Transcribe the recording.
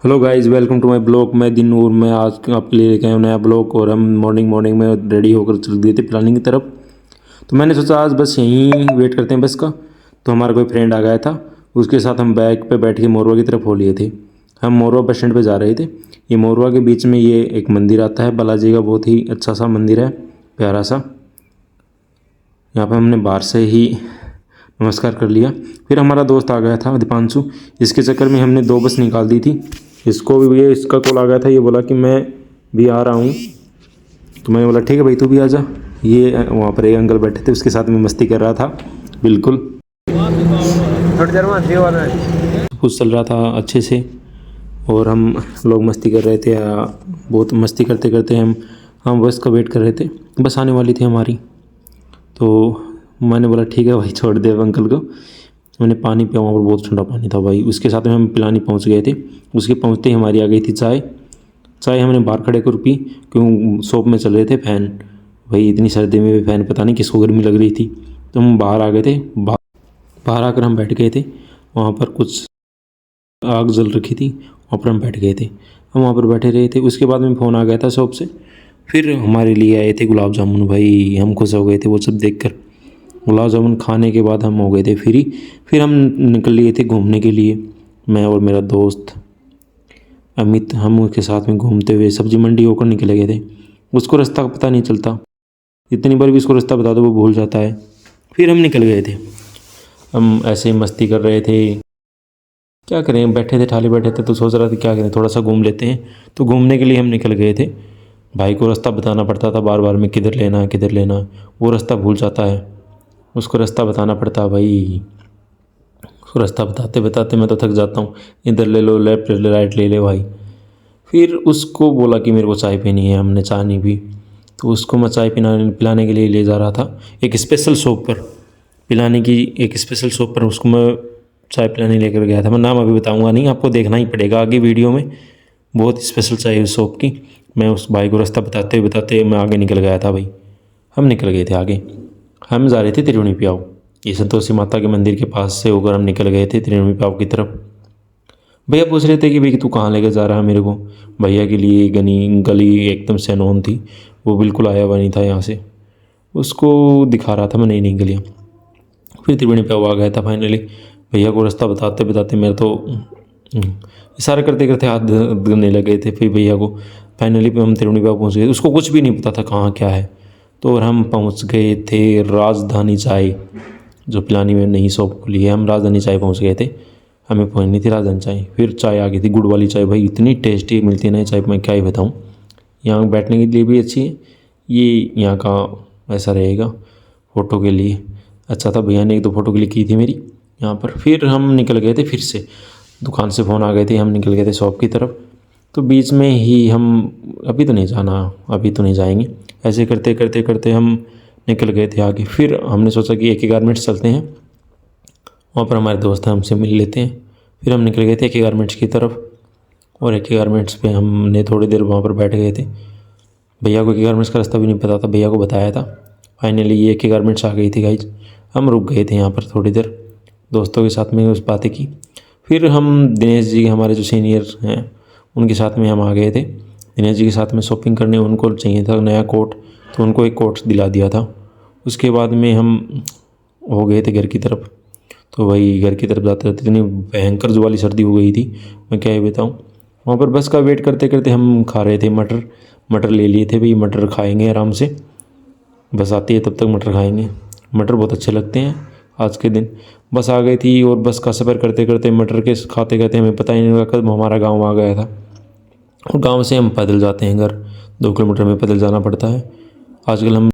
Hello guys, welcome to my blog. मैं दिनूर, मैं आज आपके लिए लेके आया हूँ नया ब्लॉग। और हम मॉर्निंग में रेडी होकर चल दिए थे प्लानिंग की तरफ। तो मैंने सोचा आज बस यहीं वेट करते हैं बस का। तो हमारा कोई फ्रेंड आ गया था, उसके साथ हम बाइक पे बैठ के मोरवा की तरफ हो लिए थे। हम मोरवा बस स्टैंड पर जा रहे थे। ये मोरवा के बीच में ये एक मंदिर आता है बालाजी का, बहुत ही अच्छा सा मंदिर है, प्यारा सा। यहाँ पर हमने बाहर से ही नमस्कार कर लिया। फिर हमारा दोस्त आ गया था दीपांशु, इसके चक्कर में हमने 2 बस निकाल दी थी। इसको भी ये इसका कॉल आ गया था, ये बोला कि मैं भी आ रहा हूँ। तो मैंने बोला ठीक है भाई, तू भी आ जा। ये वहाँ पर एक अंकल बैठे थे, उसके साथ में मस्ती कर रहा था बिल्कुल। कुछ चल रहा था अच्छे से और हम लोग मस्ती कर रहे थे। बहुत मस्ती करते करते हम बस का वेट कर रहे थे। बस आने वाली थी हमारी। तो मैंने बोला ठीक है भाई, छोड़ दे अब अंकल को। मैंने पानी पिया, वहाँ पर बहुत ठंडा पानी था भाई। उसके साथ में हम पिलानी पहुँच गए थे। उसके पहुँचते ही हमारी आ गई थी चाय हमने बाहर खड़े कर पी, क्यों शॉप में चल रहे थे फ़ैन। भाई इतनी सर्दी में भी फ़ैन, पता नहीं किसको गर्मी लग रही थी। तो हम बाहर आ गए थे। बाहर आकर हम बैठ गए थे। वहाँ पर कुछ आग जल रखी थी, वहाँ पर हम बैठ गए थे। हम वहाँ पर बैठे रहे थे। उसके बाद में फ़ोन आ गया था शॉप से। फिर हमारे लिए आए थे गुलाब जामुन। भाई हम खुश हो गए थे वो सब देखकर। गुलाब जामुन खाने के बाद हम हो गए थे फ्री। फिर हम निकल लिए थे घूमने के लिए, मैं और मेरा दोस्त अमित। हम उसके साथ में घूमते हुए सब्जी मंडी होकर निकले गए थे। उसको रास्ता पता नहीं चलता, इतनी बार भी उसको रास्ता बता दो वो भूल जाता है। फिर हम निकल गए थे। हम ऐसे ही मस्ती कर रहे थे, क्या करें, बैठे थे ठाले बैठे थे। तो सोच रहा था क्या करें, थोड़ा सा घूम लेते हैं। तो घूमने के लिए हम निकल गए थे। भाई को रास्ता बताना पड़ता था बार बार में, किधर लेना है किधर लेना है। वो रास्ता भूल जाता है, उसको रास्ता बताना पड़ता है भाई। उसको रास्ता बताते बताते मैं तो थक जाता हूँ। इधर ले लो, लेफ्ट ले लो, राइट ले ले भाई। फिर उसको बोला कि मेरे को चाय पीनी है, हमने चाय नहीं पी। तो उसको मैं चाय पिलाने के लिए ले जा रहा था एक स्पेशल शॉप पर, पिलाने की एक स्पेशल शॉप पर उसको मैं चाय पिलाने लेकर गया था। मैं नाम अभी बताऊंगा नहीं, आपको देखना ही पड़ेगा आगे वीडियो में। बहुत स्पेशल चाय है उस शॉप की। मैं उस भाई को रास्ता बताते मैं आगे निकल गया था भाई। हम निकल गए थे आगे। हम जा रहे थे त्रिवेणी प्याऊ। ये संतोषी माता के मंदिर के पास से होकर हम निकल गए थे त्रिवेणी प्याऊ की तरफ। भैया पूछ रहे थे कि भाई तू कहाँ लेकर जा रहा है मेरे को। भैया के लिए गली एकदम से अनोन थी, वो बिल्कुल आया हुआ नहीं था यहाँ से। उसको दिखा रहा था मैं नई नई गलियाँ। फिर त्रिवेणी प्याऊ आ गया था फाइनली। भैया को रास्ता बताते बताते मेरे तो इशारा करते करते हाथ धोने लग गए थे। फिर भैया को फाइनली हम त्रिवेणी प्याऊ पहुँच गए। उसको कुछ भी नहीं पता था कहाँ क्या है। तो और हम पहुँच गए थे राजधानी चाय, जो पिलानी में नई शॉप खुली है। हम राजधानी चाय पहुँच गए थे। हमें पहुँचनी थी राजधानी चाय। फिर चाय आ गई थी, गुड़ वाली चाय। भाई इतनी टेस्टी मिलती है ना चाय, मैं क्या ही बताऊँ। यहाँ बैठने के लिए भी अच्छी है, ये यहाँ का ऐसा रहेगा फ़ोटो के लिए अच्छा था। भैया ने 1-2 फ़ोटो क्लिक की थी मेरी यहाँ पर। फिर हम निकल गए थे, फिर से दुकान से फ़ोन आ गए थे, हम निकल गए थे शॉप की तरफ। तो बीच में ही हम अभी तो नहीं जाना, अभी तो नहीं जाएंगे, ऐसे करते करते करते हम निकल गए थे आगे। फिर हमने सोचा कि AK गारमेंट्स चलते हैं, वहाँ पर हमारे दोस्त हैं, हमसे मिल लेते हैं। फिर हम निकल गए थे AK गारमेंट्स की तरफ। और AK गारमेंट्स पे हमने थोड़ी देर वहाँ पर बैठ गए थे। भैया को AK गारमेंट्स का रास्ता भी नहीं पता था, भैया को बताया था। फाइनली ये AK गारमेंट्स आ गई थी गाइज। हम रुक गए थे यहाँ पर थोड़ी देर, दोस्तों के साथ में उस बातें की। फिर हम दिनेश जी, हमारे जो सीनियर हैं, उनके साथ में हम आ गए थे। दिनेश जी के साथ में शॉपिंग करने, उनको चाहिए था नया कोट, तो उनको एक कोट दिला दिया था। उसके बाद में हम हो गए थे घर की तरफ। तो भाई घर की तरफ जाते जाते इतनी भयंकर जो वाली सर्दी हो गई थी, मैं क्या ही बताऊँ। वहाँ पर बस का वेट करते करते हम खा रहे थे मटर ले लिए थे भाई। मटर खाएँगे आराम से, बस आती है तब तक मटर खाएँगे। मटर बहुत अच्छे लगते हैं। आज के दिन बस आ गई थी और बस का सफ़र करते करते मटर के खाते खाते हमें पता ही नहीं लगा कब हमारा गांव आ गया था। और गांव से हम पैदल जाते हैं घर, 2 किलोमीटर में पैदल जाना पड़ता है। आजकल हम